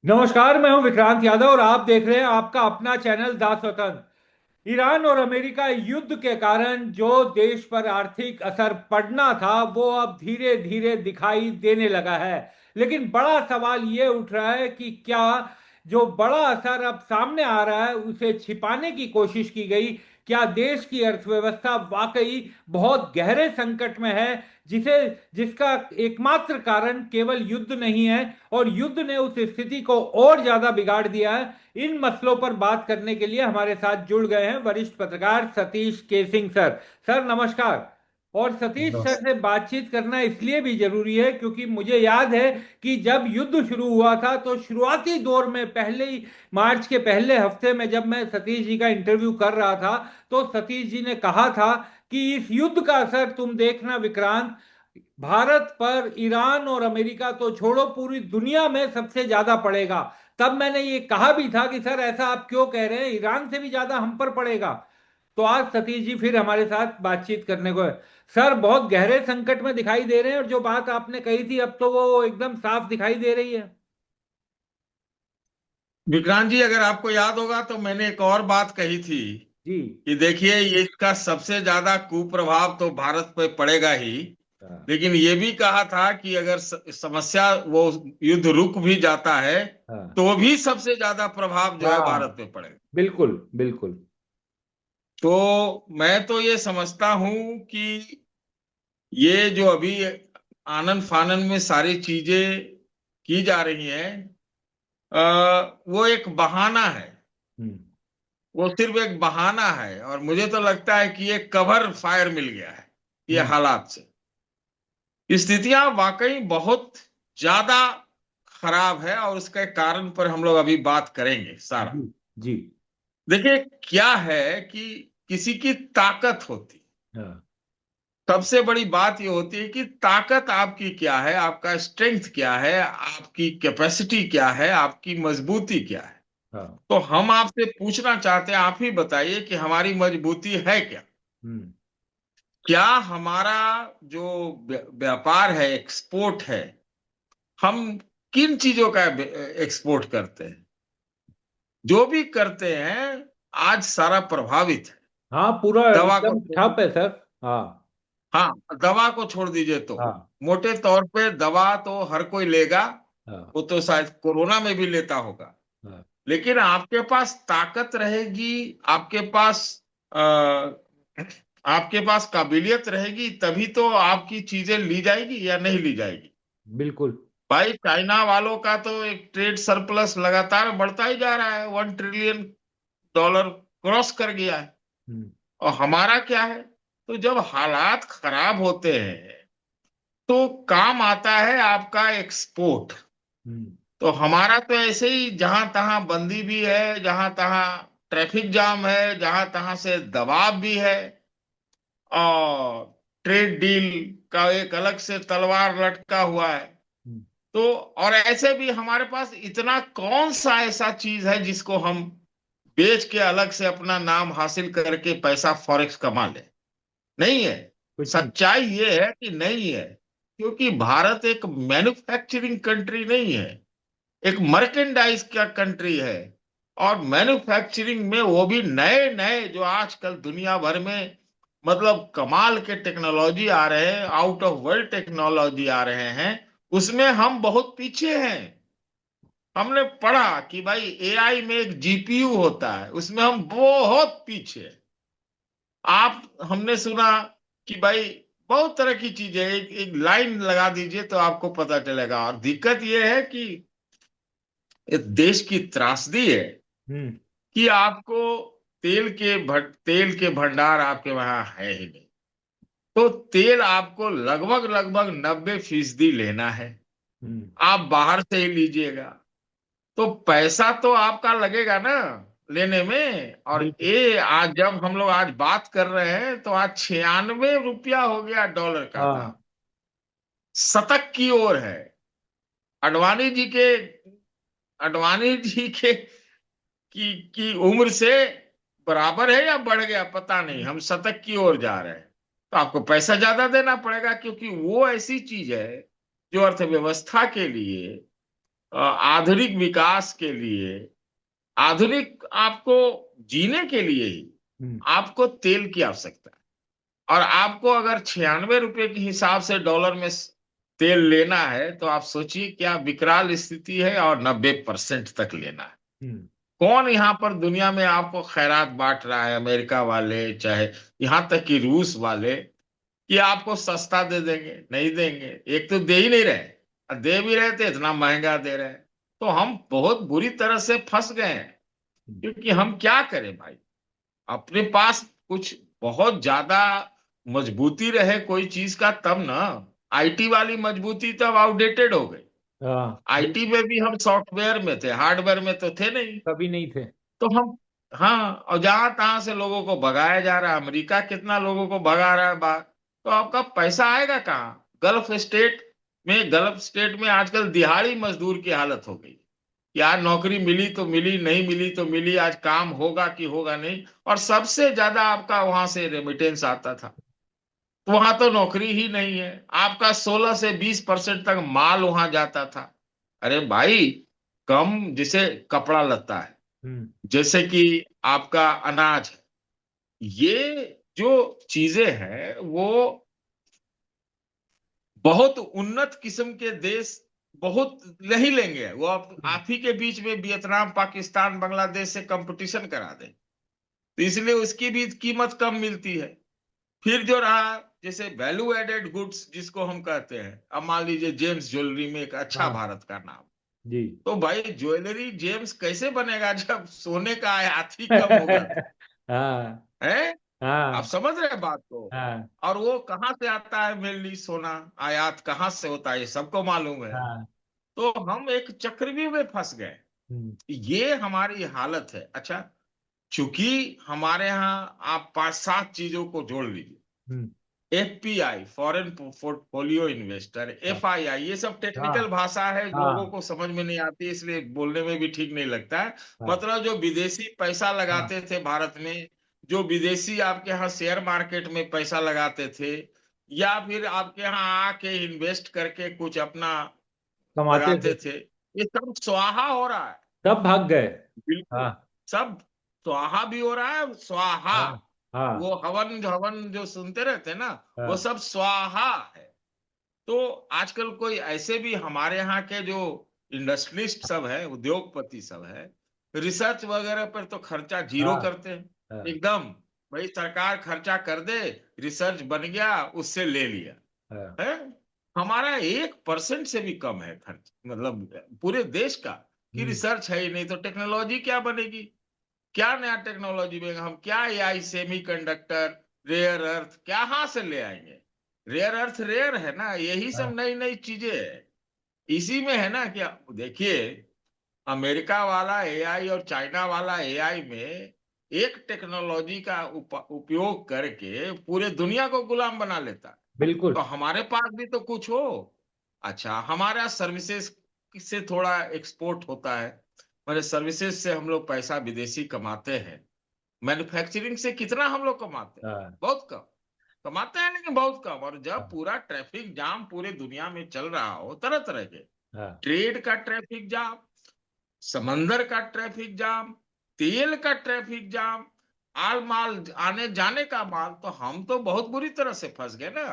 नमस्कार। मैं हूं विक्रांत यादव और आप देख रहे हैं आपका अपना चैनल दा स्वतंत्र। ईरान और अमेरिका युद्ध के कारण जो देश पर आर्थिक असर पड़ना था वो अब धीरे धीरे दिखाई देने लगा है। लेकिन बड़ा सवाल ये उठ रहा है कि क्या जो बड़ा असर अब सामने आ रहा है उसे छिपाने की कोशिश की गई। क्या देश की अर्थव्यवस्था वाकई बहुत गहरे संकट में है, जिसे जिसका एकमात्र कारण केवल युद्ध नहीं है और युद्ध ने उस स्थिति को और ज्यादा बिगाड़ दिया है। इन मसलों पर बात करने के लिए हमारे साथ जुड़ गए हैं वरिष्ठ पत्रकार सतीश केसिंग सर। सर नमस्कार। और सतीश सर नमस्ते। से बातचीत करना इसलिए भी जरूरी है क्योंकि मुझे याद है कि जब युद्ध शुरू हुआ था तो शुरुआती दौर में पहले ही मार्च के पहले हफ्ते में जब मैं सतीश जी का इंटरव्यू कर रहा था तो सतीश जी ने कहा था कि इस युद्ध का असर तुम देखना विक्रांत, भारत पर ईरान और अमेरिका तो छोड़ो पूरी दुनिया में सबसे ज्यादा पड़ेगा। तब मैंने ये कहा भी था कि सर ऐसा आप क्यों कह रहे हैं, ईरान से भी ज्यादा हम पर पड़ेगा। तो आज सतीश जी फिर हमारे साथ बातचीत करने को है। सर बहुत गहरे संकट में दिखाई दे रहे हैं और जो बात आपने कही थी अब तो वो एकदम साफ दिखाई दे रही है। विक्रांत जी, अगर आपको याद होगा तो मैंने एक और बात कही थी जी। कि देखिए, ये इसका सबसे ज्यादा कुप्रभाव तो भारत पे पड़ेगा ही। हाँ। लेकिन ये भी कहा था कि अगर समस्या वो युद्ध रुक भी जाता है हाँ। तो भी सबसे ज्यादा प्रभाव जो है भारत हाँ। पे पड़ेगा। बिल्कुल बिल्कुल। तो मैं तो ये समझता हूं कि ये जो अभी आनन फानन में सारी चीजें की जा रही हैं, वो एक बहाना है। हम्म। वो सिर्फ एक बहाना है और मुझे तो लगता है कि ये कवर फायर मिल गया है ये हम्म। हालात से। स्थितियां वाकई बहुत ज्यादा खराब है और उसके कारण पर हम लोग अभी बात करेंगे सारा। जी। जी। देखिए, क्या है कि किसी की ताकत होती है। हाँ। सबसे बड़ी बात ये होती है कि ताकत आपकी क्या है, आपका स्ट्रेंथ क्या है, आपकी कैपेसिटी क्या है, आपकी मजबूती क्या है। हाँ। तो हम आपसे पूछना चाहते हैं, आप ही बताइए कि हमारी मजबूती है क्या। हम्म। क्या हमारा जो व्यापार है, एक्सपोर्ट है, हम किन चीजों का एक्सपोर्ट करते हैं, जो भी करते हैं, आज सारा प्रभावित है। हाँ पूरा दवा को एकदम छोड़ ठप है दीजिए। सर। हाँ। हाँ, दवा को छोड़ दीजिए तो हाँ। मोटे तौर पे दवा तो हर कोई लेगा। हाँ। वो तो शायद कोरोना में भी लेता होगा। हाँ। लेकिन आपके पास ताकत रहेगी, आपके पास अ, आपके पास काबिलियत रहेगी, तभी तो आपकी चीजें ली जाएगी या नहीं ली जाएगी। बिल्कुल। भाई, चाइना वालों का तो एक ट्रेड सरप्लस लगातार बढ़ता ही जा रहा है, $1 ट्रिलियन क्रॉस कर गया है। हम्म। और हमारा क्या है? तो जब हालात खराब होते हैं तो काम आता है आपका एक्सपोर्ट। हम्म। तो हमारा तो ऐसे ही जहां तहां बंदी भी है, जहां तहां ट्रैफिक जाम है, जहां तहां से दबाव भी है, और ट्रेड डील का एक अलग से तलवार लटका हुआ है। हम्म। तो और ऐसे भी हमारे पास इतना कौन सा ऐसा चीज है जिसको हम बेच के अलग से अपना नाम हासिल करके पैसा फॉरेक्स कमा ले। नहीं है। कुछ नहीं। सच्चाई ये है कि नहीं है, क्योंकि भारत एक मैन्युफैक्चरिंग कंट्री नहीं है, एक मर्केंडाइज का कंट्री है। और मैन्युफैक्चरिंग में वो भी नए नए जो आजकल दुनिया भर में मतलब कमाल के टेक्नोलॉजी आ रहे हैं, आउट ऑफ वर्ल्ड टेक्नोलॉजी आ रहे हैं, उसमें हम बहुत पीछे हैं। हमने पढ़ा कि भाई एआई में एक जीपीयू होता है, उसमें हम बहुत पीछे हैं। हमने सुना कि भाई बहुत तरह की चीजें, एक लाइन लगा दीजिए तो आपको पता चलेगा। और दिक्कत यह है कि ये देश की त्रासदी है हम्म। कि आपको तेल के भंडार आपके वहां है ही नहीं। तो तेल आपको लगभग लगभग 90% लेना है, हम्म। आप बाहर से ही लीजिएगा। तो पैसा तो आपका लगेगा ना लेने में। और बिल्कुल। ये आज जब हम लोग आज बात कर रहे हैं तो आज 96 रुपया हो गया डॉलर का दाम। हाँ। शतक की ओर है। अडवाणी जी के अडवाणी जी के की उम्र से बराबर है या बढ़ गया पता नहीं, हम शतक की ओर जा रहे हैं। तो आपको पैसा ज्यादा देना पड़ेगा, क्योंकि वो ऐसी चीज है जो अर्थव्यवस्था के लिए आधुनिक विकास के लिए, आधुनिक आपको जीने के लिए ही हम्म, आपको तेल की आवश्यकता है। और आपको अगर 96 रुपए के हिसाब से डॉलर में तेल लेना है, तो आप सोचिए क्या विकराल स्थिति है, और 90% तक लेना है। हम्म, कौन यहाँ पर दुनिया में आपको खैरात बांट रहा है, अमेरिका वाले चाहे यहाँ तक कि रूस वाले, कि आपको सस्ता दे देंगे? नहीं देंगे। एक तो दे ही नहीं रहे, और दे भी रहे थे इतना महंगा दे रहे हैं। तो हम बहुत बुरी तरह से फंस गए हैं। हम्म, क्योंकि हम क्या करें भाई, अपने पास कुछ बहुत ज्यादा मजबूती रहे कोई चीज का तब ना। आईटी वाली मजबूती तो अब आउटडेटेड हो गई। हाँ, आईटी में भी हम सॉफ्टवेयर में थे, हार्डवेयर में तो थे नहीं। कभी नहीं थे। तो हम, हाँ, और जहां तहां से लोगों को भगाया जा रहा है, अमेरिका कितना लोगों को भगा रहा है बाहर, तो आपका पैसा आएगा कहाँ? गल्फ स्टेट में आजकल दिहाड़ी मजदूर की हालत हो गई। यार नौकरी मिली तो मिली, नहीं मिली तो मिली, आज काम होगा कि होगा नहीं। और सबसे ज्यादा आपका वहां से रेमिटेंस आता था। तो वहां तो नौकरी ही नहीं है। आपका 16 से 20% तक माल वहां जाता था। अरे भाई, कम जिसे कपड़ा लगता है, हम्म, जैसे कि आपका अनाज है, ये जो चीजें हैं वो बहुत उन्नत किस्म के देश बहुत नहीं लेंगे। वो हम्म, आप ही के बीच में वियतनाम, पाकिस्तान, बांग्लादेश से कंपटीशन करा दें। तो इसलिए उसकी भी कीमत कम मिलती है। फिर जो रहा, जैसे वैल्यू एडेड गुड्स जिसको हम कहते हैं, अब मान लीजिए जेम्स ज्वेलरी में एक अच्छा हाँ भारत का नाम। जी। तो भाई ज्वेलरी जेम्स कैसे बनेगा जब सोने का आयात ही कम होगा तो? हाँ है, आप हाँ समझ रहे हैं बात को? हाँ और वो कहाँ से आता है मेनली सोना? आयात कहाँ से होता है ये सबको मालूम है। हाँ। तो हम एक चक्रव्यूह में फंस गए। हम्म, ये हमारी हालत है। अच्छा, चूंकि हमारे यहाँ आप 5-7 चीजों को जोड़ लीजिए। हम्म, एफपीआई, फॉरेन पोर्टफोलियो इन्वेस्टर, हाँ एफआईआई, ये सब हाँ टेक्निकल भाषा है, लोगों हाँ को समझ में नहीं आती, इसलिए बोलने में भी ठीक नहीं लगता है। हाँ मतलब जो विदेशी पैसा हाँ, लगाते थे भारत में, जो विदेशी आपके यहाँ शेयर मार्केट में पैसा लगाते थे, या फिर आपके यहाँ आके इन्वेस्ट करके कुछ अपना कमाते थे। लगाते थे, ये सब स्वाहा हो रहा है। सब भाग गए। बिल्कुल, हाँ सब स्वाहा भी हो रहा है, स्वाहा। हाँ हाँ वो हवन हवन जो सुनते रहते हैं ना, वो हाँ सब स्वाहा है। तो आजकल कोई ऐसे भी हमारे यहाँ के जो इंडस्ट्रियलिस्ट सब है, उद्योगपति सब है, रिसर्च वगैरह पर तो खर्चा जीरो हाँ करते हैं हाँ एकदम। भाई सरकार खर्चा कर दे, रिसर्च बन गया, उससे ले लिया हाँ, है। हमारा 1% से भी कम है खर्च, मतलब पूरे देश का, कि हम्म, रिसर्च है ही नहीं तो टेक्नोलॉजी क्या बनेगी? क्या नया टेक्नोलॉजी में हम क्या AI, semiconductor, rare earth कहाँ से ले आएंगे? रेयर अर्थ रेयर है ना, यही सब हाँ, नई नई चीजें है। इसी में है ना कि देखिए, अमेरिका वाला एआई और चाइना वाला एआई में एक टेक्नोलॉजी का उपयोग करके पूरे दुनिया को गुलाम बना लेता है। तो बिल्कुल। हमारे पास भी तो कुछ हो। अच्छा, हमारा सर्विसेज से थोड़ा एक्सपोर्ट होता है, मेरे सर्विसेज से हम लोग पैसा विदेशी कमाते हैं। मैन्युफैक्चरिंग से कितना हम लोग कमाते हैं? हाँ बहुत कम कमाते हैं, लेकिन बहुत कम। और जब हाँ पूरा ट्रैफिक जाम पूरे दुनिया में चल रहा हो, तरह तरह के हाँ, ट्रेड का ट्रैफिक जाम, समंदर का ट्रैफिक जाम, तेल का ट्रैफिक जाम, आल माल आने जाने का माल, तो हम तो बहुत बुरी तरह से फंस गए ना।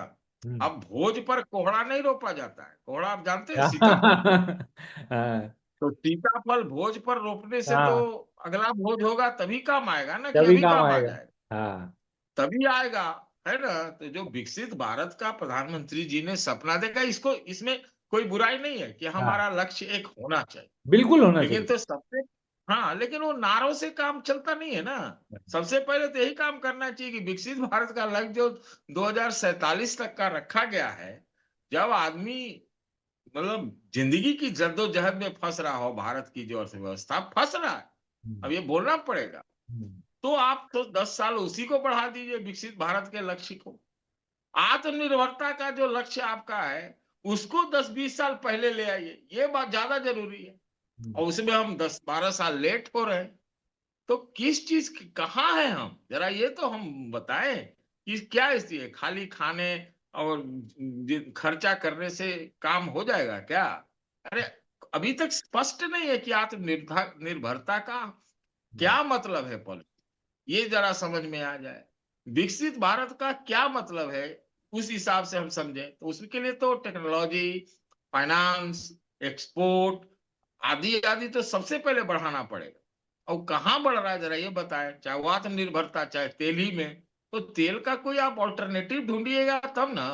हम्म, अब भोज पर कोहड़ा नहीं रोपा जाता है। कोहड़ा आप जानते हैं, सीताफल। हाँ तो सीताफल भोज पर रोपने से तो हाँ, अगला भोज होगा तभी काम आएगा ना, कि तभी अभी काम काम आ आएगा। जाएगा? हाँ तभी आएगा, है ना? तो जो विकसित भारत का प्रधानमंत्री जी ने सपना देखा, इसको, इसमें कोई बुराई नहीं है कि हाँ, हमारा लक्ष्य एक होना चाहिए। बिल्कुल होना लेकिन चाहिए। तो सबसे, हाँ, लेकिन वो नारों से काम चलता नहीं है ना। सबसे पहले तो यही काम करना चाहिए कि विकसित भारत का लक्ष्य जो 2047 तक का रखा गया है, जब आदमी मतलब जिंदगी की जद्दोजहद में फंस रहा हो, भारत की जो अर्थव्यवस्था फंस रहा है, हम्म, अब ये बोलना पड़ेगा। हम्म, तो आप तो 10 साल उसी को बढ़ा दीजिए, विकसित भारत के लक्ष्य को। आत्मनिर्भरता का जो लक्ष्य आपका है, उसको 10-20 साल पहले ले आइए, ये बात ज्यादा जरूरी है। हम्म। और उसमें हम 10-12 साल लेट हो रहे हैं। तो किस चीज कहाँ है हम, जरा ये तो हम बताएं कि क्या स्थिति है? खाली खाने और खर्चा करने से काम हो जाएगा क्या? अरे, अभी तक स्पष्ट नहीं है कि आत्मनिर्भर निर्भरता का क्या मतलब है पॉलिसी, ये जरा समझ में आ जाए। विकसित भारत का क्या मतलब है, उस हिसाब से हम समझें, तो उसके लिए तो टेक्नोलॉजी, फाइनेंस, एक्सपोर्ट आदि आदि तो सबसे पहले बढ़ाना पड़ेगा। और कहाँ बढ़ रहा है जरा ये बताएं, चाहे वो आत्मनिर्भरता चाहे तेल ही में, तो तेल का कोई आप ऑल्टरनेटिव ढूंढिएगा तब ना।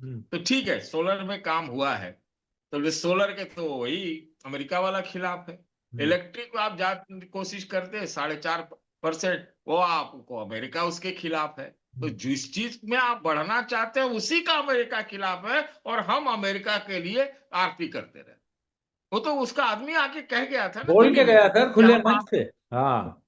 हम्म। तो ठीक है, सोलर में काम हुआ है, तो वे सोलर के तो वही अमेरिका वाला खिलाफ है। हम्म। इलेक्ट्रिक आप जा कोशिश करते हैं 4.5%, वो आपको अमेरिका उसके खिलाफ है। तो हम्म। जिस चीज में आप बढ़ना चाहते हैं उसी का अमेरिका खिलाफ है, और हम अमेरिका के लिए आरती करते रहे। वो तो उसका आदमी आके कह गया था ना बोल दिल्ली के में गया सर कि खुले हम मंच से। हाँ।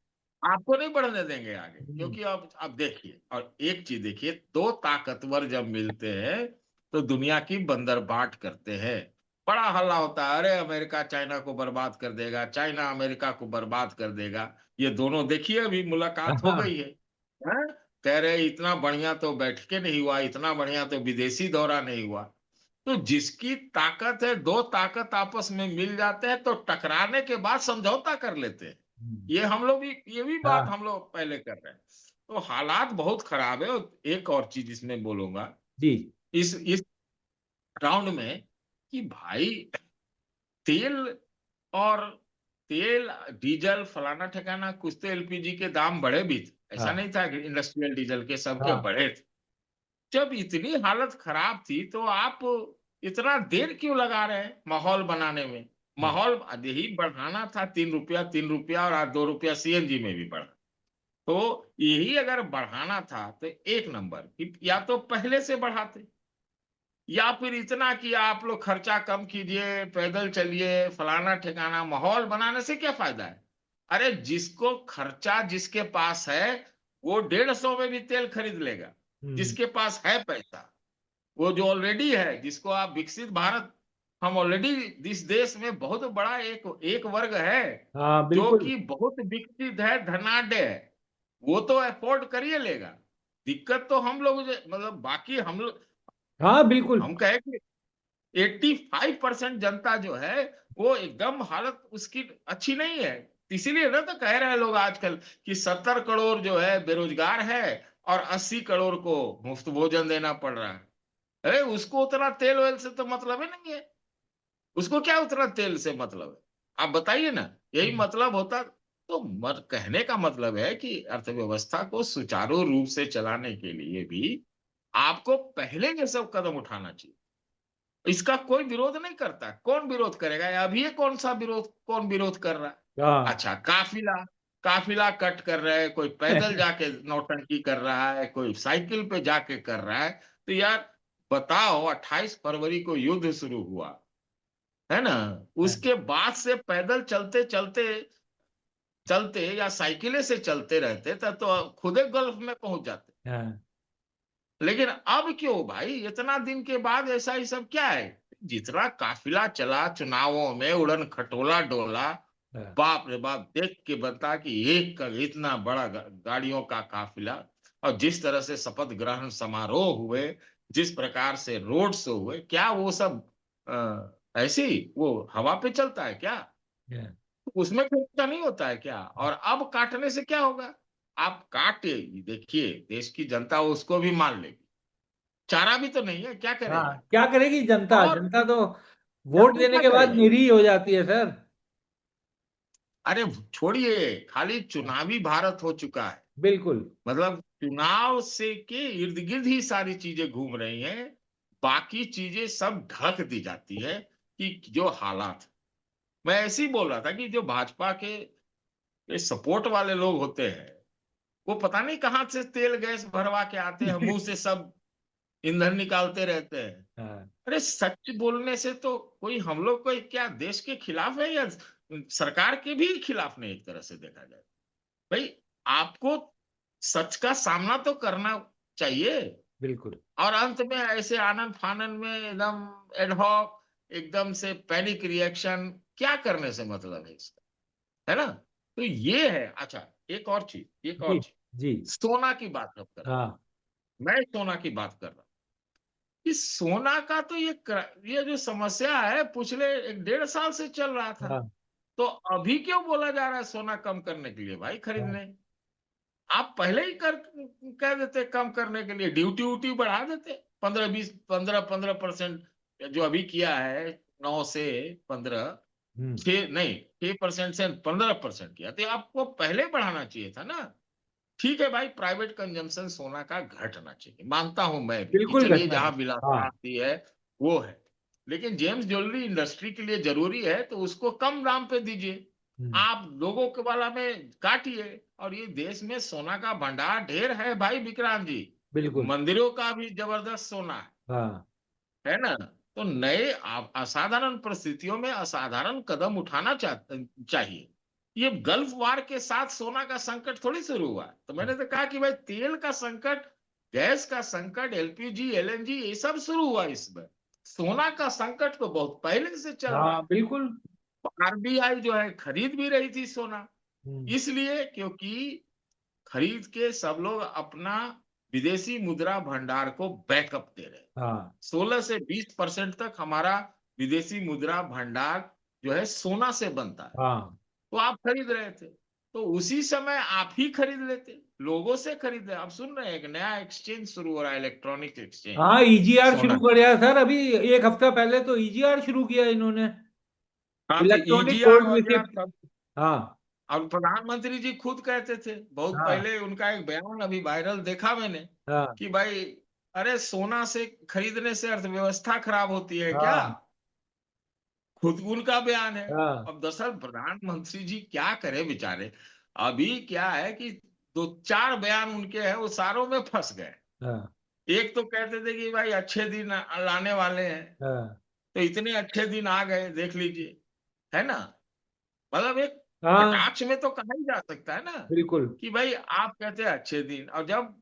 आपको नहीं बढ़ने देंगे आगे, हम्म। क्योंकि अब देखिए, और एक चीज देखिए, दो ताकतवर जब मिलते हैं तो दुनिया की बंदरबाट करते हैं। बड़ा हल्ला होता है, अरे अमेरिका चाइना को बर्बाद कर देगा, चाइना अमेरिका को बर्बाद कर देगा। ये दोनों देखिए अभी मुलाकात हो हाँ। गई है। हैं? कह रहे इतना बढ़िया तो बैठके नहीं हुआ, इतना बढ़िया तो विदेशी दौरा नहीं हुआ। तो जिसकी ताकत है, दो ताकत आपस में मिल जाते हैं तो टकराने के बाद समझौता कर लेते हैं। हम्म। ये हम लोग भी, ये भी बात हाँ। हम लोग पहले कर रहे हैं। तो हालात बहुत खराब है। और एक और चीज इसमें बोलूंगा, जी। इस राउंड में, कि भाई तेल और तेल डीजल फलाना ठिकाना कुछ तो एलपीजी के दाम बढ़े भी थे, ऐसा हाँ। नहीं था कि इंडस्ट्रियल डीजल के सबके हाँ। बढ़े थे। जब इतनी हालत खराब थी तो आप इतना देर क्यों लगा रहे हैं माहौल बनाने में? हाँ। माहौल यही बढ़ाना था, 3 रुपया 3 रुपया, और आज 2 रुपया सीएनजी में भी बढ़ा। तो यही अगर बढ़ाना था तो एक नंबर कि या तो पहले से बढ़ाते, या फिर इतना कि आप लोग खर्चा कम कीजिए, पैदल चलिए, फलाना ठिकाना। माहौल बनाने से क्या फायदा है? अरे जिसको खर्चा जिसके पास है वो 150 में भी तेल खरीद लेगा, हम्म। जिसके पास है पैसा। वो जो ऑलरेडी है, जिसको आप विकसित भारत, हम ऑलरेडी इस देश में बहुत बड़ा एक एक वर्ग है हाँ जो बिल्कुल। कि बहुत विकसित है, धनाढ्य है। वो तो अफोर्ड करिए लेगा। दिक्कत तो हम लोग मतलब बाकी हम लोग, हाँ बिल्कुल। हम कहे कि 85% जनता जो है वो एकदम हालत उसकी अच्छी नहीं है। इसीलिए ना तो कह रहे हैं लोग आजकल कि 70 करोड़ जो है बेरोजगार है, और 80 करोड़ को मुफ्त भोजन देना पड़ रहा है। अरे उसको उतना तेल वेल से तो मतलब ही नहीं है। उसको क्या उतना तेल से मतलब है, आप बताइए ना। यही हम्म। मतलब होता तो कहने का मतलब है कि अर्थव्यवस्था को सुचारू रूप से चलाने के लिए भी आपको पहले ये सब कदम उठाना चाहिए। इसका कोई विरोध नहीं करता, कौन विरोध करेगा? अभी ये कौन सा विरोध, कौन विरोध कर रहा है? हाँ। अच्छा, काफिला, काफिला कट कर रहा है, कोई पैदल जाके नौटंकी कर रहा है, कोई साइकिल पे जाके कर रहा है। तो यार बताओ, 28 फरवरी को युद्ध शुरू हुआ है ना, उसके बाद से पैदल चलते चलते चलते या साइकिले से चलते रहते तो खुदे गल्फ में पहुंच जाते। हाँ। लेकिन अब क्यों भाई, इतना दिन के बाद ऐसा ही सब क्या है? जितना काफिला चला चुनावों में, उड़न खटोला डोला, हाँ। बाप रे बाप, देख के बनता कि एक का इतना बड़ा गाड़ियों का काफिला। और जिस तरह से शपथ ग्रहण समारोह हुए, जिस प्रकार से रोड शो हुए, क्या वो सब ऐसे ही वो हवा पे चलता है क्या? हाँ। उसमें खर्चा नहीं होता है क्या? और अब काटने से क्या होगा? आप काटे, देखिए देश की जनता उसको भी मान लेगी। चारा भी तो नहीं है, क्या हाँ, करेगी? क्या करेगी जनता? और जनता तो वोट जनता देने क्या के बाद करेगी? निरीह हो जाती है सर। अरे छोड़िए, खाली चुनावी भारत हो चुका है। बिल्कुल। मतलब चुनाव से के इर्द गिर्द ही सारी चीजें घूम रही हैं। बाकी चीजें सब ढक दी जाती है कि जो हालात। मैं ऐसे ही बोल रहा था कि जो भाजपा के ये सपोर्ट वाले लोग होते हैं, वो पता नहीं कहाँ से तेल गैस भरवा के आते हैं, मुंह से सब ईंधन निकालते रहते हैं। हाँ। अरे सच बोलने से तो कोई, हम लोग कोई क्या देश के खिलाफ है या सरकार के भी खिलाफ नहीं? एक तरह से देखा जाए भाई, आपको सच का सामना तो करना चाहिए। बिल्कुल। और अंत में ऐसे आनंद फानन में एकदम एडहॉक, एकदम से पैनिक रिएक्शन क्या करने से मतलब है इसका? है ना? तो ये है। अच्छा, एक और चीज, एक जी। और चीज, जी। सोना की बात अब कर रहा हाँ। हूं। मैं सोना की बात कर रहा हूं कि सोना का तो ये जो समस्या है पिछले 1.5 साल से चल रहा था। हाँ तो अभी क्यों बोला जा रहा है सोना कम करने के लिए? भाई हाँ खरीदने आप पहले ही कह देते, कम करने के लिए ड्यूटी व्यूटी बढ़ा देते, 15-20 15-15% जो अभी किया है, 9 से 15, हम्म 6 नहीं 6% से 15% किया, तो आपको पहले बढ़ाना चाहिए था ना। ठीक है भाई, प्राइवेट कंजम्पशन सोना का घटना चाहिए, मानता हूं मैं भी कि बिल्कुल चलिए घटना जहां चाहिए। हाँ। विलासिता आती है वो है, लेकिन जेम्स ज्वेलरी इंडस्ट्री के लिए जरूरी है तो उसको कम दाम पे दीजिए। हम्म आप लोगों के वाला में काटिए। और ये देश में सोना का भंडार ढेर है भाई विक्रांत जी। बिल्कुल। मंदिरों का भी जबरदस्त सोना हाँ है ना। तो नए असाधारण परिस्थितियों में असाधारण कदम उठाना चाहिए। ये गल्फ वार के साथ सोना का संकट थोड़ी शुरू हुआ। तो मैंने तो कहा कि भाई तेल का संकट, गैस का संकट, एलपीजी एलएनजी ये सब शुरू हुआ इसमें। सोना का संकट तो बहुत पहले से चल रहा हाँ है। बिल्कुल। आरबीआई जो है खरीद भी रही थी सोना, हम्म इसलिए क्योंकि खरीद के सब लोग अपना विदेशी मुद्रा भंडार को बैकअप दे रहे हैं। हाँ 16 से 20% तक हमारा विदेशी मुद्रा भंडार जो है सोना से बनता है। हाँ तो आप खरीद रहे थे, तो उसी समय आप ही खरीद लेते, लोगों से खरीद रहे। आप सुन रहे हैं एक नया एक्सचेंज शुरू हो रहा है, इलेक्ट्रॉनिक एक्सचेंज हाँ ईजीआर सोना। शुरू किया सर, अभी एक हफ्ता पहले तो ईजीआर शुरू किया इन्होंने, हाँ तो इलेक्ट्रॉनिक ईजीआर गोल्ड वगैरह रिसिप्ट। सब। हाँ और प्रधानमंत्री जी खुद कहते थे बहुत हाँ पहले, उनका एक बयान अभी वायरल देखा मैंने, हाँ कि भाई अरे सोना से खरीदने से अर्थव्यवस्था खराब होती है क्या? हाँ खुद उनका बयान है। हाँ अब दरअसल प्रधानमंत्री जी क्या करे बेचारे। अभी क्या है कि 2-4 बयान उनके हैं वो सारों में फंस गए। हाँ एक तो कहते थे कि भाई अच्छे दिन लाने वाले हैं, हाँ तो इतने अच्छे दिन आ गए देख लीजिए, है ना। मतलब एक हाँ कटाक्ष में तो कहा ही जा सकता है ना, बिल्कुल। कि भाई आप कहते हैं अच्छे दिन, और जब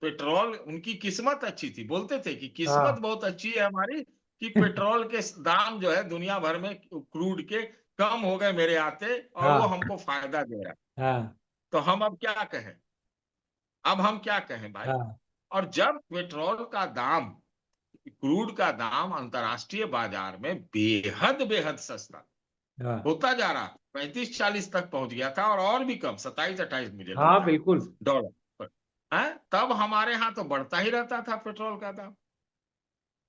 पेट्रोल, उनकी किस्मत अच्छी थी, बोलते थे कि किस्मत हाँ बहुत अच्छी है हमारी, कि पेट्रोल के दाम जो है दुनिया भर में क्रूड के कम हो गए मेरे आते, और वो हाँ हमको फायदा दे रहा है। हाँ तो हम अब क्या कहें, अब हम क्या कहें भाई। हाँ और जब पेट्रोल का दाम, क्रूड का दाम अंतर्राष्ट्रीय बाजार में बेहद बेहद सस्ता हाँ होता जा रहा, 35-40 तक पहुंच गया था, और भी कम 27-28 मुझे हाँ लगता है बिल्कुल। डॉलर पर है, तब हमारे यहाँ तो बढ़ता ही रहता था पेट्रोल का दाम।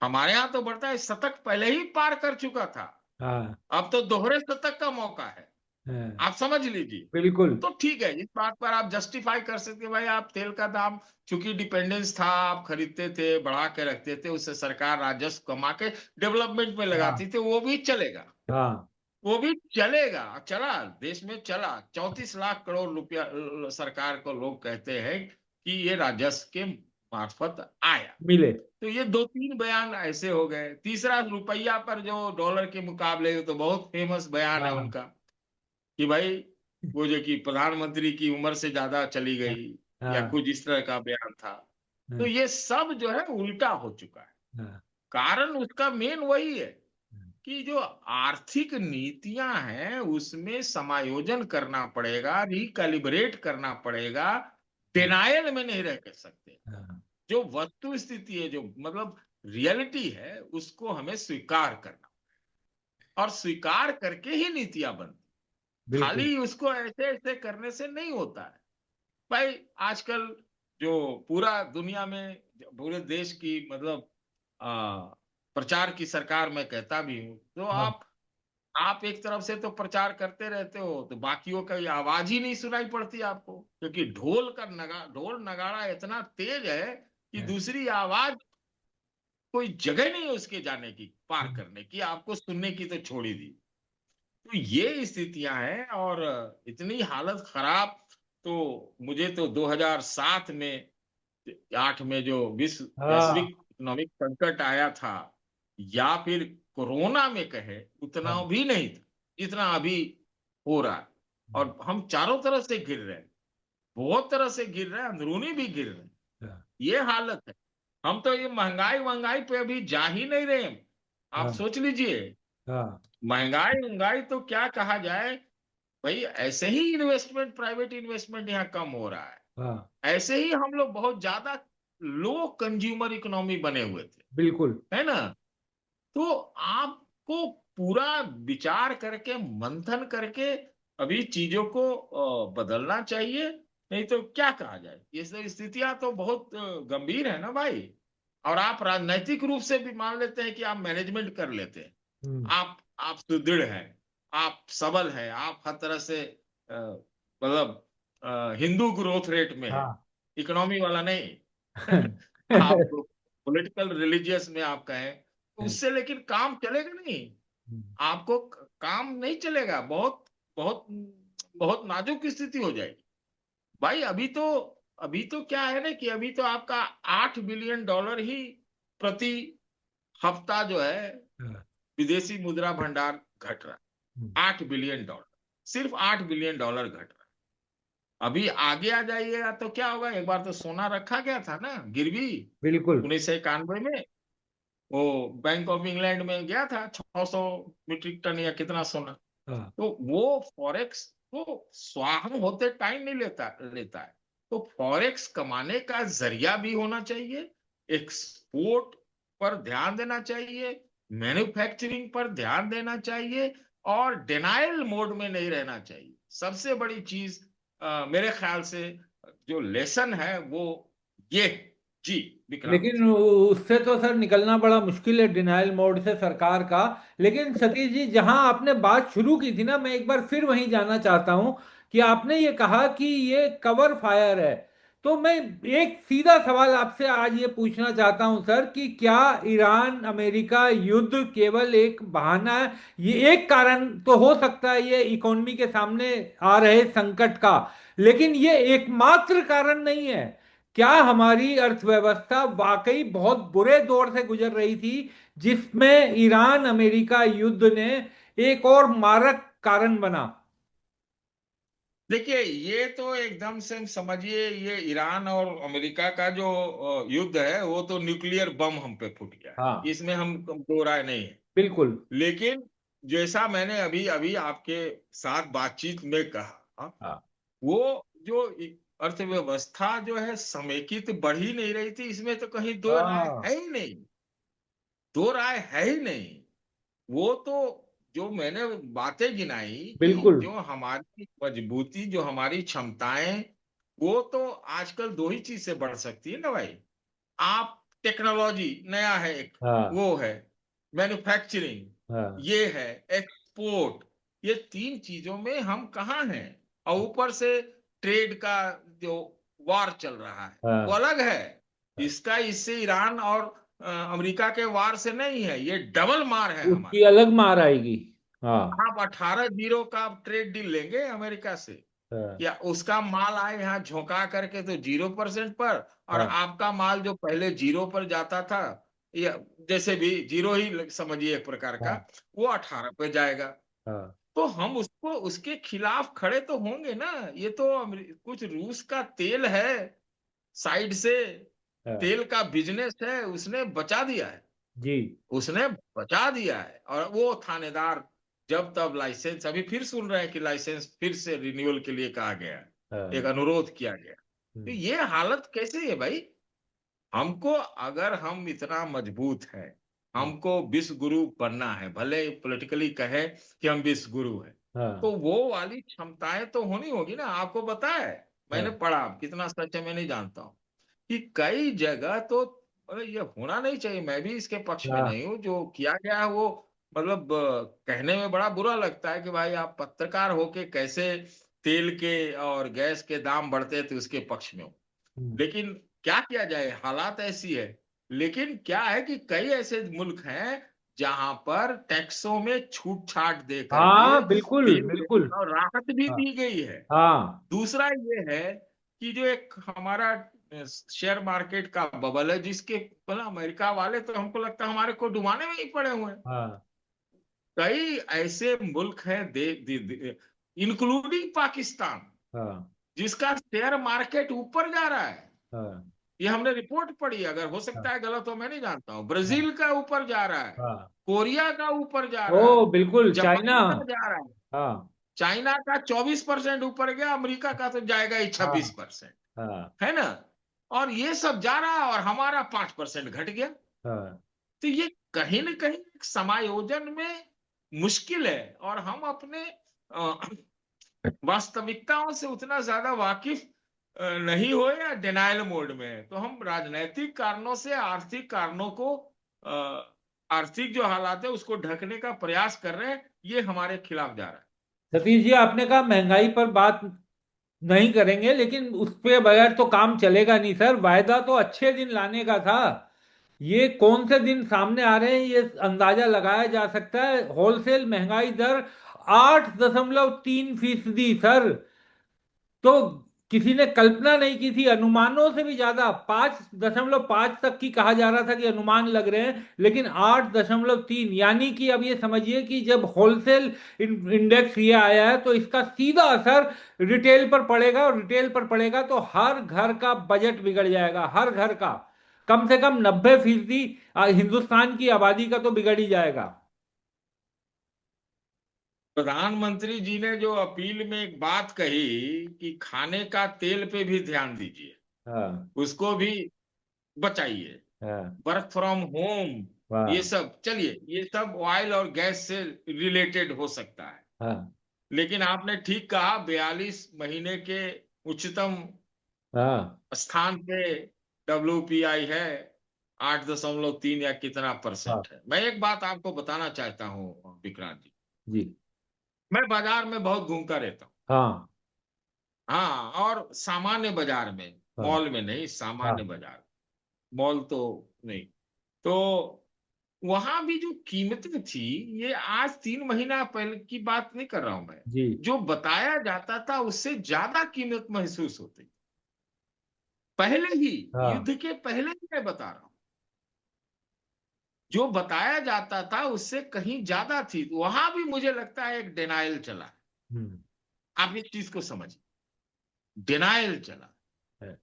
हमारे यहाँ तो बढ़ता है, शतक पहले ही पार कर चुका था। हाँ अब तो दोहरे शतक का मौका है, हाँ आप समझ लीजिए। बिल्कुल। तो ठीक है, इस बात पर आप जस्टिफाई कर सकते हैं, भाई आप तेल का दाम, चूंकि डिपेंडेंस था, आप खरीदते थे बढ़ा के रखते थे, उससे सरकार राजस्व कमा के डेवलपमेंट में हाँ लगाती थी, वो भी चलेगा। हाँ वो भी चलेगा, चला, देश में चला। 34 लाख करोड़ रुपया सरकार को लोग कहते हैं कि ये राजस्व के मार्फत आया। मिले। तो ये 2-3 बयान ऐसे हो गए। तीसरा, रुपया पर जो डॉलर के मुकाबले, तो बहुत फेमस बयान है हाँ उनका, कि भाई वो जो कि प्रधानमंत्री की उम्र से ज्यादा चली हाँ गई, या हाँ कुछ इस तरह का बयान था। तो हाँ ये सब जो है उल्टा हो चुका है। हाँ कारण उसका मेन वही है कि जो आर्थिक नीतियां हैं उसमें समायोजन करना पड़ेगा, रिकैलिब्रेट करना पड़ेगा। डिनायल में नहीं रह कर सकते। हाँ जो वस्तु स्थिति है, जो मतलब रियलिटी है, उसको हमें स्वीकार करना, और स्वीकार करके ही नीतियां बनती। बिल्कुल। खाली उसको ऐसे ऐसे करने से नहीं होता है भाई। आजकल जो पूरा दुनिया में, पूरे देश की मतलब आ, प्रचार की सरकार मैं कहता भी हूँ, तो हाँ आप एक तरफ से तो प्रचार करते रहते हो, तो बाकियों का आवाज ही नहीं सुनाई पड़ती आपको, क्योंकि ढोल नगाड़ा इतना तेज है कि हाँ दूसरी आवाज, कोई जगह नहीं है उसके जाने की, पार हाँ करने की, आपको सुनने की तो छोड़ ही दी। तो ये स्थितियां हैं, और इतनी हालत खराब। तो मुझे तो 2007 में, 8 में जो विश्व वैश्विक हाँ इकोनॉमिक संकट आया था, या फिर कोरोना में कहे, उतना हाँ भी नहीं था जितना अभी हो रहा है। और हम चारों तरफ से गिर रहे हैं, बहुत तरह से गिर रहे हैं, अंदरूनी भी गिर रहे हैं। हाँ ये हालत है। हम तो ये महंगाई महंगाई पे अभी जा ही नहीं रहे हैं। आप हाँ सोच लीजिए, हाँ महंगाई महंगाई तो क्या कहा जाए। भाई ऐसे ही इन्वेस्टमेंट, प्राइवेट इन्वेस्टमेंट यहाँ कम हो रहा है। हाँ ऐसे ही हम लोग बहुत ज्यादा लो कंज्यूमर इकोनॉमी बने हुए थे, बिल्कुल। है ना। तो आपको पूरा विचार करके, मंथन करके अभी चीजों को बदलना चाहिए। नहीं तो क्या कहा जाए, ये सब स्थितियां तो बहुत गंभीर है ना भाई। और आप राजनैतिक रूप से भी मान लेते हैं कि आप मैनेजमेंट कर लेते हैं, हम्म। आप सुदृढ़ हैं, आप सबल हैं, आप हर तरह से मतलब हिंदू ग्रोथ रेट में है, हाँ। इकोनॉमी वाला नहीं। आप पॉलिटिकल रिलीजियस में आप कहें तो उससे लेकिन काम चलेगा नहीं। आपको काम नहीं चलेगा, बहुत बहुत बहुत नाजुक स्थिति हो जाएगी भाई। अभी तो क्या है ना कि अभी तो आपका $8 बिलियन ही प्रति हफ्ता जो है विदेशी मुद्रा भंडार घट रहा है। $8 बिलियन, सिर्फ $8 बिलियन घट रहा है। अभी आगे आ जाइएगा तो क्या होगा, एक बार तो सोना रखा गया था ना गिरवी, बिल्कुल। 1991 में। वो बैंक ऑफ इंग्लैंड में गया था 600 मीट्रिक टन या कितना सोना। हाँ। तो वो फॉरेक्स वो स्वाहा होते टाइम नहीं लेता लेता है। तो फॉरेक्स कमाने का जरिया भी होना चाहिए, एक्सपोर्ट पर ध्यान देना चाहिए, मैन्युफैक्चरिंग पर ध्यान देना चाहिए, और डिनायल मोड में नहीं रहना चाहिए। सबसे बड़ी चीज मेरे ख्याल से जो लेसन है वो ये जी विक्रांत लेकिन जी। उससे तो सर निकलना बड़ा मुश्किल है, डिनायल मोड से सरकार का। लेकिन सतीश जी, जहां आपने बात शुरू की थी ना, मैं एक बार फिर वहीं जाना चाहता हूं कि आपने ये कहा कि ये कवर फायर है। तो मैं एक सीधा सवाल आपसे आज ये पूछना चाहता हूं सर कि क्या ईरान अमेरिका युद्ध केवल एक बहाना है? ये एक कारण तो हो सकता है, ये इकोनॉमी के सामने आ रहे संकट का, लेकिन ये एकमात्र कारण नहीं है। क्या हमारी अर्थव्यवस्था वाकई बहुत बुरे दौर से गुजर रही थी, जिसमें ईरान अमेरिका युद्ध ने एक और मारक कारण बना? देखिए, ये तो एकदम से समझिए, ये ईरान और अमेरिका का जो युद्ध है वो तो न्यूक्लियर बम हम पे फूट गया है, हाँ। इसमें हम दो राय नहीं है। बिल्कुल। लेकिन जैसा मैंने अभी अभी आपके साथ बातचीत में कहा, हाँ। वो जो अर्थव्यवस्था जो है समेकित बढ़ ही नहीं रही थी, इसमें तो कहीं दो राय हाँ। है ही नहीं, दो राय है ही नहीं। वो तो जो मैंने बातें गिनाई कि बिल्कुल। जो हमारी मजबूती, जो हमारी क्षमताएं, वो तो आजकल दो ही चीज से बढ़ सकती है ना भाई। आप टेक्नोलॉजी नया है एक, हाँ। वो है मैन्युफैक्चरिंग, हाँ। ये है एक्सपोर्ट। ये तीन चीजों में हम कहाँ हैं। और ऊपर से ट्रेड का जो वार चल रहा है वो हाँ। अलग है। इसका इससे ईरान और अमेरिका के वार से नहीं है, ये डबल मार है उसकी हमारा। अलग मार आएगी। हाँ। आप 18-0 का ट्रेड डील लेंगे अमेरिका से, हाँ। या उसका माल आए यहाँ झोंका करके तो 0% पर, और हाँ। आपका माल जो पहले 0 पर जाता था, या जैसे भी 0 ही समझिए एक प्रकार का, हाँ। वो 18 पे जाएगा। हाँ। तो हम उसको उसके खिलाफ खड़े तो होंगे ना। ये तो कुछ रूस का तेल है साइड से, हाँ। तेल का बिजनेस है, उसने बचा दिया है, जी। उसने बचा दिया है। और वो थानेदार जब तब लाइसेंस, अभी फिर सुन रहे हैं कि लाइसेंस फिर से रिन्यूअल के लिए कहा गया है, एक हाँ। अनुरोध किया गया। तो हम्म। ये हालत कैसे है भाई। हमको, अगर हम इतना मजबूत हैं, हमको विश्व गुरु बनना है, भले पॉलिटिकली कहे कि हम विश्व गुरु हैं, तो हाँ। वो वाली क्षमताएं तो होनी होगी ना। आपको पता है, मैंने हाँ। पढ़ा, कितना सच है मैं नहीं जानता हूँ, कि कई जगह तो, अरे ये होना नहीं चाहिए, मैं भी इसके पक्ष में हाँ। नहीं हूँ जो किया गया है वो, मतलब कहने में बड़ा बुरा लगता है कि भाई आप पत्रकार होके कैसे तेल के और गैस के दाम बढ़ते थे उसके पक्ष में हो। हम्म। लेकिन क्या किया जाए, हालात ऐसी है। लेकिन क्या है कि कई ऐसे मुल्क हैं जहां पर टैक्सों में छूट छाट दे करके हाँ। बिल्कुल। तेल बिल्कुल। और राहत भी हाँ। दी गई है। हाँ। दूसरा ये है कि जो एक हमारा शेयर मार्केट का बबल है, जिसके मतलब अमेरिका वाले तो हमको लगता है हमारे को डुबाने में ही पड़े हुए हैं। हाँ। कई ऐसे मुल्क हैं इंक्लूडिंग पाकिस्तान, हाँ। जिसका शेयर मार्केट ऊपर जा रहा है। हाँ। ये हमने रिपोर्ट पढ़ी, अगर हो हाँ। सकता है गलत हो मैं नहीं जानता हूँ। हाँ। ब्राजील का ऊपर जा रहा है, हाँ। कोरिया का ऊपर जा ओ रहा है, बिल्कुल, चाइना। जापान का जा रहा है, हाँ। चाइना का 24% ऊपर गया, अमेरिका का तो जाएगा ही हाँ। 26%, हाँ। है ना। और ये सब जा रहा है और हमारा 5% घट गया। हाँ। तो ये कहीं ना कहीं एक समायोजन में मुश्किल है, और हम अपने वास्तविकताओं से उतना ज्यादा वाकिफ नहीं हो, या डिनायल मोड में है, तो हम राजनैतिक कारणों से आर्थिक कारणों को, आर्थिक जो हालात है उसको ढकने का प्रयास कर रहे हैं। ये हमारे खिलाफ जा रहा है। सतीश जी, आपने कहा महंगाई पर बात नहीं करेंगे, लेकिन उस पे बगैर तो काम चलेगा नहीं सर। वायदा तो अच्छे दिन लाने का था। ये कौन से दिन सामने आ रहे हैं, ये अंदाजा लगाया जा सकता है। होलसेल महंगाई दर 8.3% सर। तो किसी ने कल्पना नहीं की थी, अनुमानों से भी ज्यादा 5.5 तक की कहा जा रहा था कि अनुमान लग रहे हैं, लेकिन 8.3, यानी कि अब ये समझिए कि जब होलसेल इंडेक्स ये आया है तो इसका सीधा असर रिटेल पर पड़ेगा, और रिटेल पर पड़ेगा तो हर घर का बजट बिगड़ जाएगा, हर घर का। कम से कम 90% हिंदुस्तान की आबादी का तो बिगड़ ही जाएगा। प्रधानमंत्री जी ने जो अपील में एक बात कही कि खाने का तेल पे भी ध्यान दीजिए, हाँ। उसको भी बचाइए, हाँ। वर्क फ्रॉम होम, ये वाह। सब चलिए, ये सब ऑयल और गैस से रिलेटेड हो सकता है। हाँ। लेकिन आपने ठीक कहा, 42 महीने के उच्चतम हाँ। स्थान पे WPI है, 8.3 या कितना हाँ। परसेंट है। मैं एक बात आपको बताना चाहता हूँ विक्रांत जी, जी। मैं बाजार में बहुत घूमता रहता हूँ। हाँ। हाँ, और सामान्य बाजार में, हाँ। मॉल में नहीं, सामान्य हाँ। बाजार, मॉल तो नहीं। तो वहां भी जो कीमतें थी, ये आज 3 महीना पहले की बात नहीं कर रहा हूं मैं, जी। जो बताया जाता था उससे ज्यादा कीमत महसूस होती, पहले ही, हाँ। युद्ध के पहले ही मैं बता रहा हूं। जो बताया जाता था उससे कहीं ज्यादा थी। वहां भी मुझे लगता है एक डिनायल चला। हम्म। आप इस चीज को समझिए, डिनायल चला, है।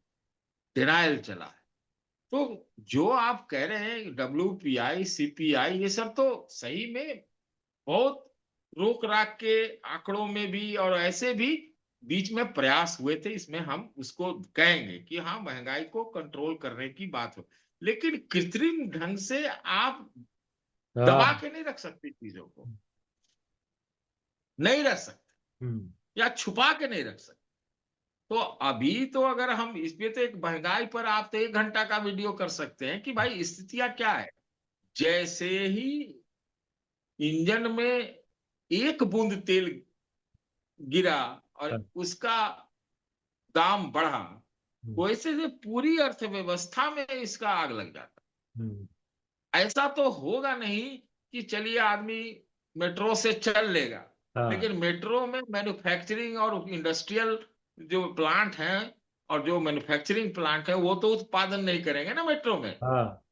डिनायल चला। तो जो आप कह रहे हैं WPI, CPI, ये सब तो सही में बहुत रोक राक के आंकड़ों में भी और ऐसे भी बीच में प्रयास हुए थे। इसमें हम उसको कहेंगे कि हाँ, महंगाई को कंट्रोल करने की बात हो, लेकिन कृत्रिम ढंग से आप दबा हाँ। के नहीं रख सकते चीजों को, नहीं रख सकते, हम्म। या छुपा के नहीं रख सकते। तो अभी तो अगर हम इस पे, तो एक महंगाई पर आप तो 1 घंटा का वीडियो कर सकते हैं कि भाई स्थितियां क्या है। जैसे ही इंजन में एक बूंद तेल गिरा और हाँ। उसका दाम बढ़ा, हम्म। वैसे से पूरी अर्थव्यवस्था में इसका आग लग जाता। हम्म। ऐसा तो होगा नहीं कि चलिए आदमी मेट्रो से चल लेगा, हाँ। लेकिन मेट्रो में मैन्युफैक्चरिंग और इंडस्ट्रियल जो प्लांट हैं, और जो मैन्युफैक्चरिंग प्लांट है, वो तो उत्पादन नहीं करेंगे ना मेट्रो में। हाँ।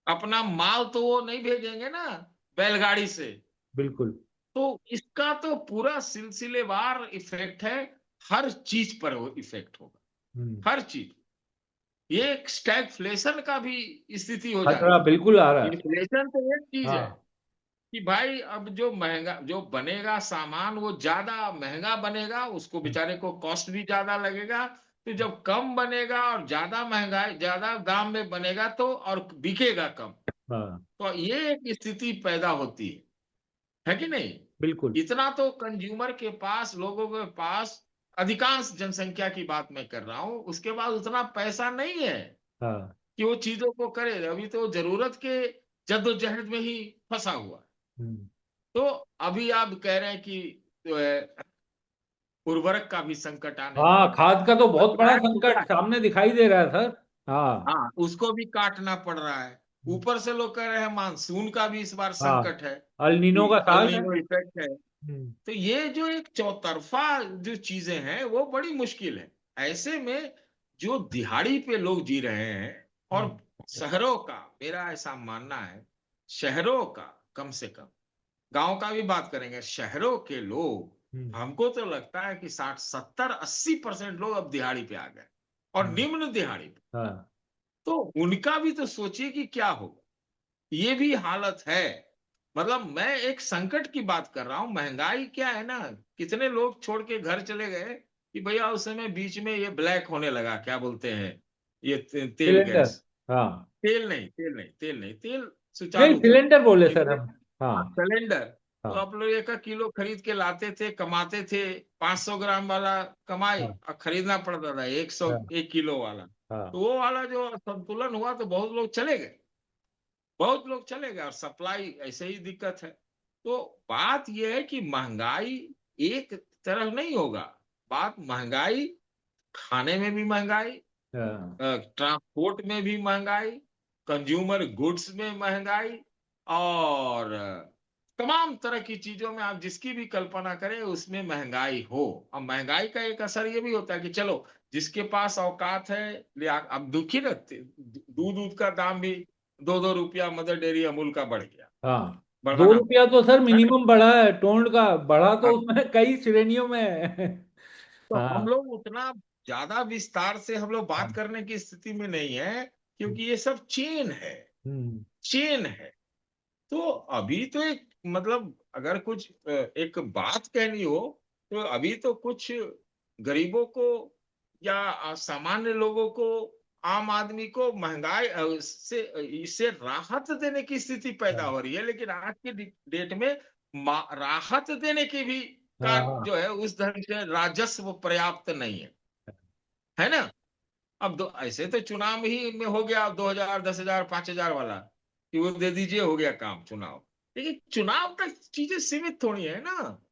अपना माल तो वो नहीं भेजेंगे ना बैलगाड़ी से। बिल्कुल। तो इसका तो पूरा सिलसिलेवार इफेक्ट है, हर चीज पर वो इफेक्ट होगा, हम्म। हर चीज। ये एक स्टैगफ्लेशन का भी स्थिति हो खतरा जाती बिल्कुल आ रहा है। है। इन्फ्लेशन तो एक चीज है हाँ। कि भाई अब जो महंगा जो बनेगा सामान, वो ज्यादा महंगा बनेगा, उसको हम्म। बेचारे को कॉस्ट भी ज्यादा लगेगा। तो जब कम बनेगा और ज्यादा महंगाई, ज्यादा दाम में बनेगा, तो और बिकेगा कम, हाँ। तो ये एक स्थिति पैदा होती है कि नहीं। बिल्कुल। इतना तो कंज्यूमर के पास, लोगों के पास, अधिकांश जनसंख्या की बात मैं कर रहा हूं, उसके पास उतना पैसा नहीं है हाँ। कि वो चीजों को करे। अभी तो जरूरत के जद्दोजहद में ही फंसा हुआ है। हम्म। तो अभी आप कह रहे हैं कि जो है, उर्वरक का भी संकट आने हाँ, वाला खाद का तो है, बहुत बड़ा शायद टुकड़ा संकट है। सामने दिखाई दे रहा है सर। हाँ। हाँ, उसको भी काटना पड़ रहा है। हम्म। ऊपर से लोग कह रहे हैं मानसून का भी इस बार हाँ। संकट है, अल नीनो कि का अल साल है। नीनो इफेक्ट है। हम्म। तो ये जो एक चौतरफा जो चीजें हैं, वो बड़ी मुश्किल है। ऐसे में जो दिहाड़ी पे लोग जी रहे हैं, हम्म। और शहरों का, मेरा ऐसा मानना है, शहरों का कम से कम, गांव का भी बात करेंगे, शहरों के लोग, हम्म। हमको तो लगता है कि 60, 70, 80% लोग अब दिहाड़ी पे आ गए, और हम्म। निम्न दिहाड़ी पे। हाँ। तो उनका भी तो सोचिए कि क्या होगा। ये भी हालत है। मतलब मैं एक संकट की बात कर रहा हूं। महंगाई क्या है ना, कितने लोग छोड़ के घर चले गए कि भैया उस समय बीच में ये ब्लैक होने लगा, क्या बोलते हैं, ये तेल सिलेंडर। गैस। हाँ। तेल नहीं, तेल नहीं, तेल नहीं, तेल नहीं, सुचारू था। सिलेंडर बोले सर इसलिए हम। हाँ। सिलेंडर, तो हाँ। आप लोग 1 किलो खरीद के लाते थे, कमाते थे, 500 ग्राम वाला कमाई, हाँ। और खरीदना पड़ता था 100, हाँ। 1 किलो वाला। तो हाँ। वो वाला जो संतुलन हुआ तो बहुत लोग चले गए, बहुत लोग चले गए, और सप्लाई ऐसे ही दिक्कत है। तो बात यह है कि महंगाई एक तरफ नहीं होगा, बात महंगाई, खाने में भी महंगाई, हाँ। ट्रांसपोर्ट में भी महंगाई, कंज्यूमर गुड्स में महंगाई, और तमाम तरह की चीजों में आप जिसकी भी कल्पना करें उसमें महंगाई हो। अब महंगाई का एक असर ये भी होता है कि चलो, जिसके पास औकात है, अब दुखी रहते, दूध दूध का दाम भी 2-2 रुपया मदर डेयरी अमूल का बढ़ गया, हाँ। दो बढ़ाना रुपया तो सर है मिनिमम बढ़ा है, टोंड का बढ़ा तो ना। उसमें कई श्रेणियों में है। तो हम हाँ। लोग उतना ज्यादा विस्तार से हम लोग बात हाँ। करने की स्थिति में नहीं है, क्योंकि ये सब चेन है, हम्म। चेन है। तो अभी तो एक मतलब अगर कुछ एक बात कहनी हो, तो अभी तो कुछ गरीबों को या सामान्य लोगों को, आम आदमी को महंगाई से इससे राहत देने की स्थिति पैदा हाँ। हो रही है, लेकिन आज की डेट में राहत देने की भी का हाँ। हाँ। जो है उस ढंग से राजस्व पर्याप्त नहीं है ना। अब ऐसे तो चुनाव ही में हो गया 2,000, 10,000, 5,000 वाला, कि वो दे दीजिए, हो गया काम चुनाव। लेकिन चुनाव तक चीजें सीमित थोड़ी है ना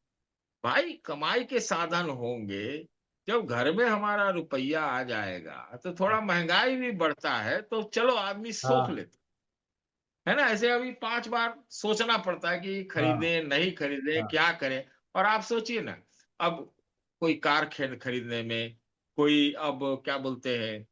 भाई, कमाई के साधन होंगे। जब घर में हमारा रुपया आ जाएगा तो थोड़ा महंगाई भी बढ़ता है, तो चलो आदमी सोच हाँ। लेता है ना। ऐसे अभी 5 बार सोचना पड़ता है कि हाँ। खरीदें नहीं खरीदें, हाँ। क्या करें। और आप सोचिए ना, अब कोई कार खरीदने में, कोई अब क्या बोलते हैं,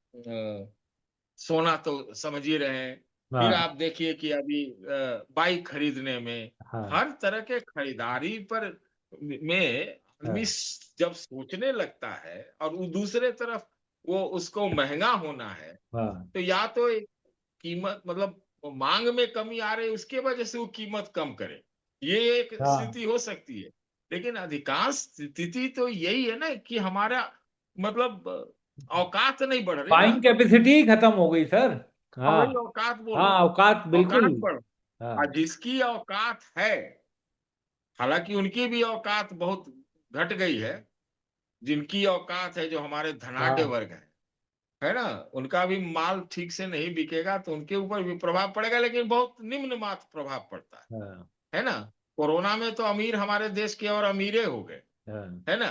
सोना तो समझ ही रहे हैं। फिर हाँ। आप देखिए कि अभी बाइक खरीदने में, हाँ। हर तरह के खरीदारी पर में आदमी हाँ। जब सोचने लगता है, और वो दूसरे तरफ वो उसको महंगा होना है, हाँ। तो या तो एक कीमत मतलब मांग में कमी आ रही है, उसके वजह से वो कीमत कम करे, ये एक हाँ। स्थिति हो सकती है। लेकिन अधिकांश स्थिति तो यही है ना कि हमारा मतलब औकात नहीं बढ़ रही ना। बाइंग कैपेसिटी ही खत्म हो गई सर। हाँ, हाँ। वही औकात बोल हाँ, रहा हूँ, औकात बिल्कुल। औकात बढ़। हाँ। और जिसकी औकात है, हालांकि उनकी भी औकात बहुत घट गई है, जिनकी औकात है, जो हमारे धनाढ्य हाँ। वर्ग है ना, उनका भी माल ठीक से नहीं बिकेगा तो उनके ऊपर भी प्रभाव पड़ेगा, लेकिन बहुत निम्न मात्र प्रभाव पड़ता हाँ। है ना। कोरोना में तो अमीर हमारे देश के और अमीरे हो गए, हाँ। है ना।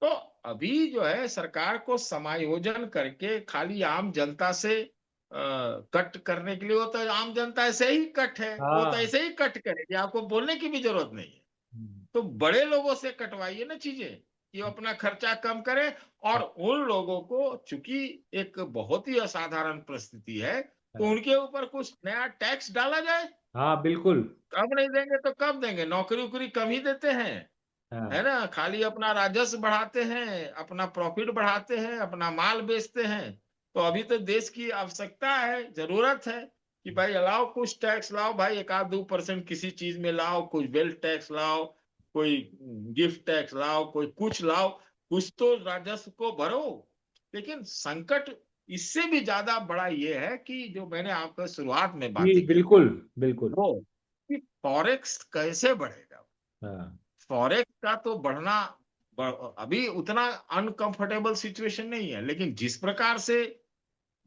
तो अभी जो है सरकार को समायोजन करके खाली आम जनता से कट करने के लिए, वो तो आम जनता ऐसे ही कट है, वो तो हाँ। ऐसे ही कट करेगी, आपको बोलने की भी जरूरत नहीं है। हम्म। तो बड़े लोगों से कटवाइए ना चीजें, कि वो अपना खर्चा कम करें। और उन लोगों को, चूंकि एक बहुत ही असाधारण परिस्थिति है, तो हाँ। उनके ऊपर कुछ नया टैक्स डाला जाए। हाँ, बिल्कुल। कब नहीं देंगे तो कब देंगे, नौकरी उकरी कम ही देते हैं, है हाँ। ना। खाली अपना राजस्व बढ़ाते हैं, अपना प्रॉफिट बढ़ाते हैं, अपना माल बेचते हैं। तो अभी तो देश की आवश्यकता है, जरूरत है कि भाई लाओ, कुछ टैक्स लाओ भाई, 1-2% किसी चीज में लाओ, कुछ वेल्थ टैक्स लाओ, कोई गिफ्ट टैक्स लाओ, कोई कुछ लाओ, कुछ तो राजस्व को भरो। लेकिन संकट इससे भी ज्यादा बड़ा ये है कि जो मैंने आपको शुरुआत में जी, बातें कही थी, बिल्कुल बिल्कुल। वो कि फॉरेक्स कैसे बढ़ेगा। हाँ। फॉरेक्स का तो बढ़ना अभी उतना अनकंफर्टेबल सिचुएशन नहीं है, लेकिन जिस प्रकार से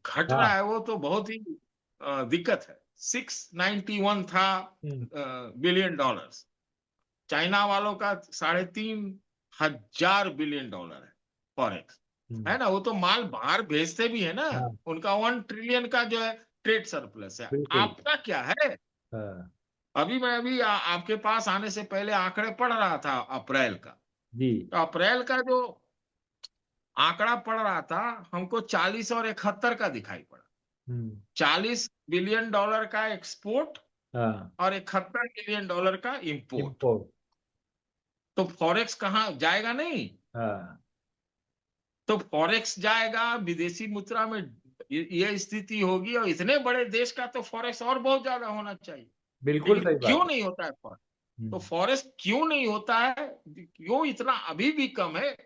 घट रहा हाँ। है वो तो बहुत ही दिक्कत है। 691 था हम्म। $1 बिलियन। चाइना वालों का 3,500 बिलियन डॉलर है फॉरेक्स, हम्म। है ना। वो तो माल बाहर भेजते भी है ना, हाँ, उनका 1 ट्रिलियन का जो है ट्रेड सरप्लस है। बिल्कुल। आपका क्या है। हाँ। अभी आपके पास आने से पहले आंकड़े पढ़ रहा था अप्रैल का। जी। तो अप्रैल का जो आंकड़ा पड़ रहा था, हमको 40 और 71 का दिखाई पड़ा। हम्म। 40 बिलियन डॉलर का एक्सपोर्ट, हाँ। और 71 बिलियन डॉलर का इंपोर्ट। इम्पोर्ट। तो फॉरेक्स कहाँ जाएगा नहीं। हाँ, तो फॉरेक्स जाएगा, विदेशी मुद्रा में ये स्थिति होगी, और इतने बड़े देश का तो फॉरेक्स और बहुत ज्यादा होना चाहिए। बिल्कुल लेकिन सही बात क्यों है। नहीं होता है फॉरेक्स। तो हम्म। फॉरेक्स क्यों नहीं होता है, क्यों इतना अभी भी कम है।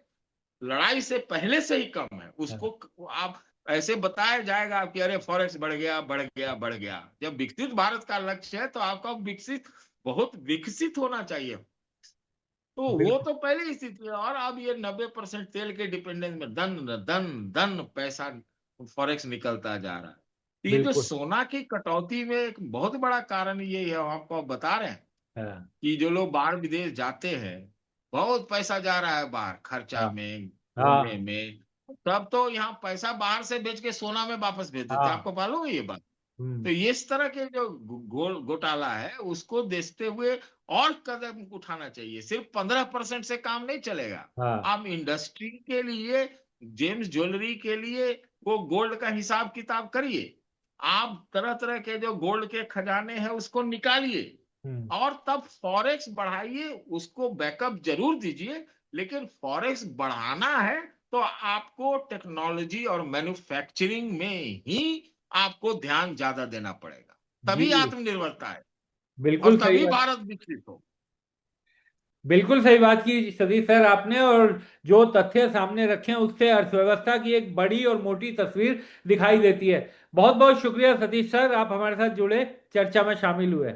लड़ाई से पहले से ही कम है हाँ। उसको। आप ऐसे बताया जाएगा कि अरे फॉरेक्स बढ़ गया बढ़ गया बढ़ गया। जब विकसित भारत का लक्ष्य है तो आपका विकसित, बहुत विकसित होना चाहिए। तो वो बिल्कुल तो पहले ही स्थिति है, और अब ये 90% तेल के डिपेंडेंस में धन धन धन पैसा फॉरेक्स निकलता जा रहा है। तो ये जो बिल्कुल। सोना की कटौती में एक बहुत बड़ा कारण ये है, हम आपको बता रहे हैं हाँ कि जो लोग बाहर विदेश जाते हैं, बहुत पैसा जा रहा है बाहर खर्चा हाँ में, घूमने हाँ में। तब तो यहाँ पैसा बाहर से बेच के सोना में वापस भेज देते हैं, हाँ। आपको मालूम है ये बात? हम्म। तो ये इस तरह के जो घोटाला है उसको देखते हुए और कदम उठाना चाहिए। सिर्फ 15% से काम नहीं चलेगा। हाँ। आप इंडस्ट्री के लिए, जेम्स ज्वेलरी के लिए वो गोल्ड का हिसाब किताब करिए। आप तरह तरह के जो गोल्ड के खजाने हैं उसको निकालिए, हम्म। और तब फॉरेक्स बढ़ाइए, उसको बैकअप जरूर दीजिए। लेकिन फॉरेक्स बढ़ाना है तो आपको टेक्नोलॉजी और मैन्युफैक्चरिंग में ही आपको ध्यान ज्यादा देना पड़ेगा। जी। तभी आत्मनिर्भरता है, बिल्कुल और सही तभी बात। भारत विकसित हो। बिल्कुल सही बात की सतीश सर आपने, और जो तथ्य सामने रखे हैं उससे अर्थव्यवस्था की एक बड़ी और मोटी तस्वीर दिखाई देती है। बहुत बहुत शुक्रिया सतीश सर, आप हमारे साथ जुड़े, चर्चा में शामिल हुए।